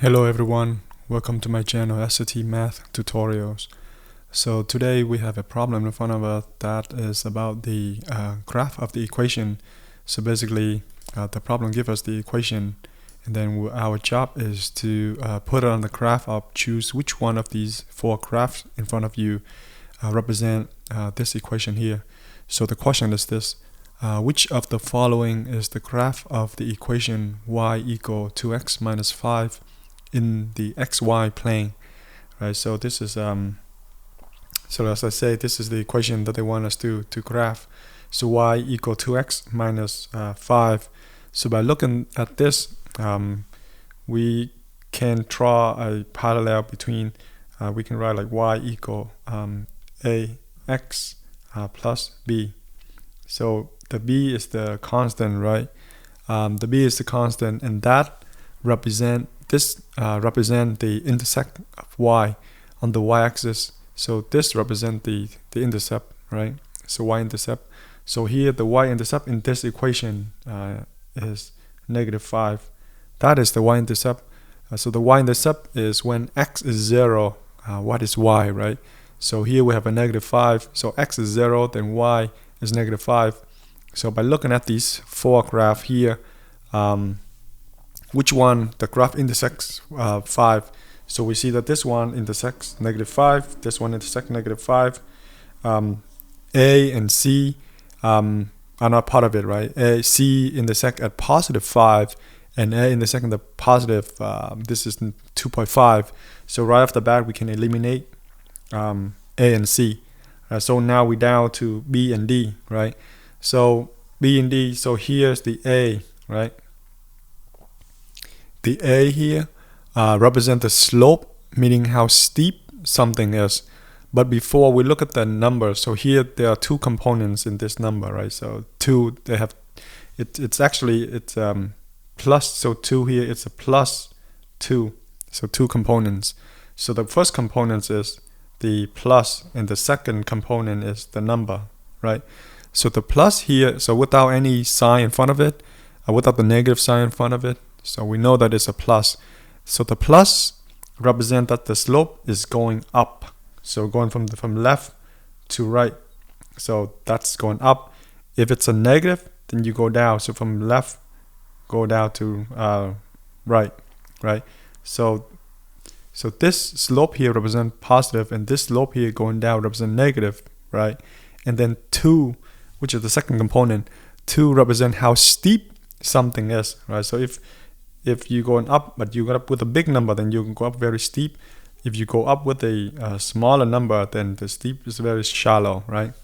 Hello everyone, welcome to my channel SAT Math Tutorials. So today we have a problem in front of us that is about the graph of the equation. So basically the problem gives us the equation, and then our job is to put it on the graph or choose which one of these four graphs in front of you represent this equation here. So the question is this: which of the following is the graph of the equation y equal 2x minus 5 in the xy plane, right? So this is so as I say, this is the equation that they want us to graph. So y equal 2x minus 5. So by looking at this, we can draw a parallel between we can write like y equal ax plus b. So the b is the constant, right? The b is the constant, and that represent the intersect of y on the y-axis. So this represents the intercept, right? So y-intercept. So here the y-intercept in this equation is -5. That is the y-intercept. So the y-intercept is when x is 0. What is y, right? So here we have a -5. So x is 0, then y is -5. So by looking at these four graphs here, which one the graph intersects 5. So we see that this one intersects -5, this one intersects -5. A and C are not part of it, right? C intersect at +5, and A intersect at the positive, this is 2.5. So right off the bat we can eliminate A and C. So now we're down to B and D, right? So B and D, so here's the A, right? The A here represents the slope, meaning how steep something is. But before we look at the number, so here there are two components in this number, right? So two, they have it's actually plus. So 2 here, it's a +2. So two components. So the first component is the plus, and the second component is the number, right? So the plus here, so without any sign in front of it, without the negative sign in front of it, so we know that it's a plus. So the plus represents that the slope is going up. So going from left to right. So that's going up. If it's a negative, then you go down. So from left, go down to right, right? So this slope here represents positive, and this slope here going down represents negative, right? And then 2, which is the second component, 2 represents how steep something is, right? So if you're going up, but you go up with a big number, then you can go up very steep. If you go up with a smaller number, then the steep is very shallow, right?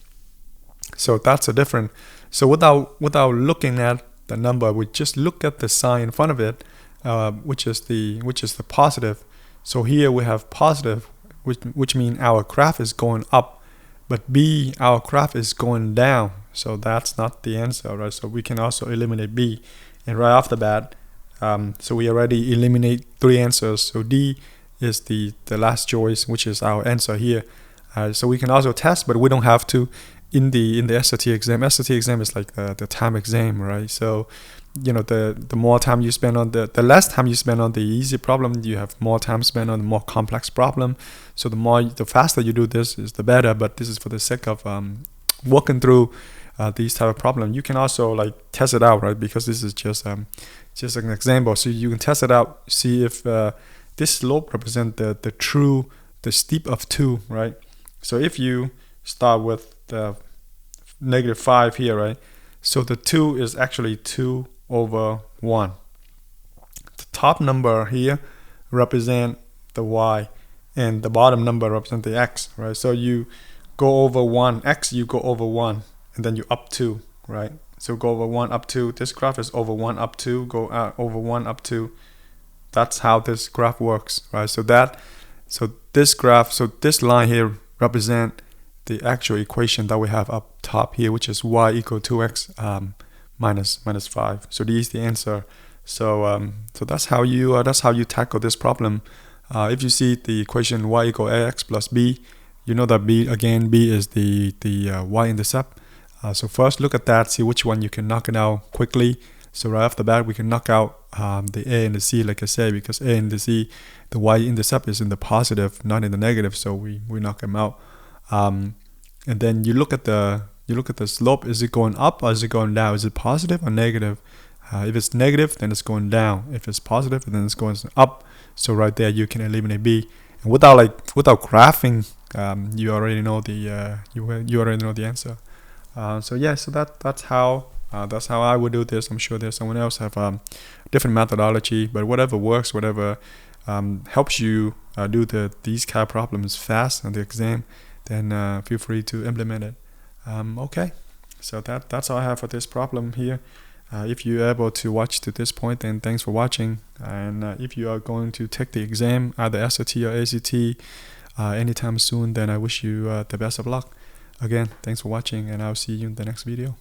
So that's a difference. So without looking at the number, we just look at the sign in front of it, which is the positive. So here we have positive, which means our graph is going up, but B, our graph is going down. So that's not the answer, right? So we can also eliminate B, and right off the bat, so we already eliminate 3 answers. So D is the last choice, which is our answer here. So we can also test, but we don't have to in the SAT exam. SAT exam is like the time exam, right? So you know, the more time you spend on the less time you spend on the easy problem, you have more time spent on the more complex problem. So the faster you do this is the better. But this is for the sake of working through these type of problems. You can also like test it out, right? Because this is just an example. So you can test it out, see if this slope represents the steep of 2, right? So if you start with the -5 here, right? So the 2 is actually 2/1. The top number here represent the y, and the bottom number represent the x, right? So you go over 1, x, you go over 1, and then you up 2, right? So go over 1 up 2. This graph is over 1 up 2, go over 1 up 2. That's how this graph works, right? So this line here represent the actual equation that we have up top here, which is y equal 2x minus 5. So D is the answer. So that's how you tackle this problem. If you see the equation y equal ax plus b, you know that b is the y-intercept. So first look at that, see which one you can knock it out quickly. So right off the bat, we can knock out the A and the C, like I said, because A and the C, the y-intercept is in the positive, not in the negative. So we knock them out. And then you look at the slope. Is it going up or is it going down? Is it positive or negative? If it's negative, then it's going down. If it's positive, then it's going up. So right there, you can eliminate B. And without graphing, you already know the you already know the answer. So that's how I would do this. I'm sure there's someone else have different methodology, but whatever works, whatever helps you do these kind of problems fast on the exam, then feel free to implement it. Okay, so that's all I have for this problem here. If you're able to watch to this point, then thanks for watching. And if you are going to take the exam, either SAT or ACT, anytime soon, then I wish you the best of luck. Again, thanks for watching, and I'll see you in the next video.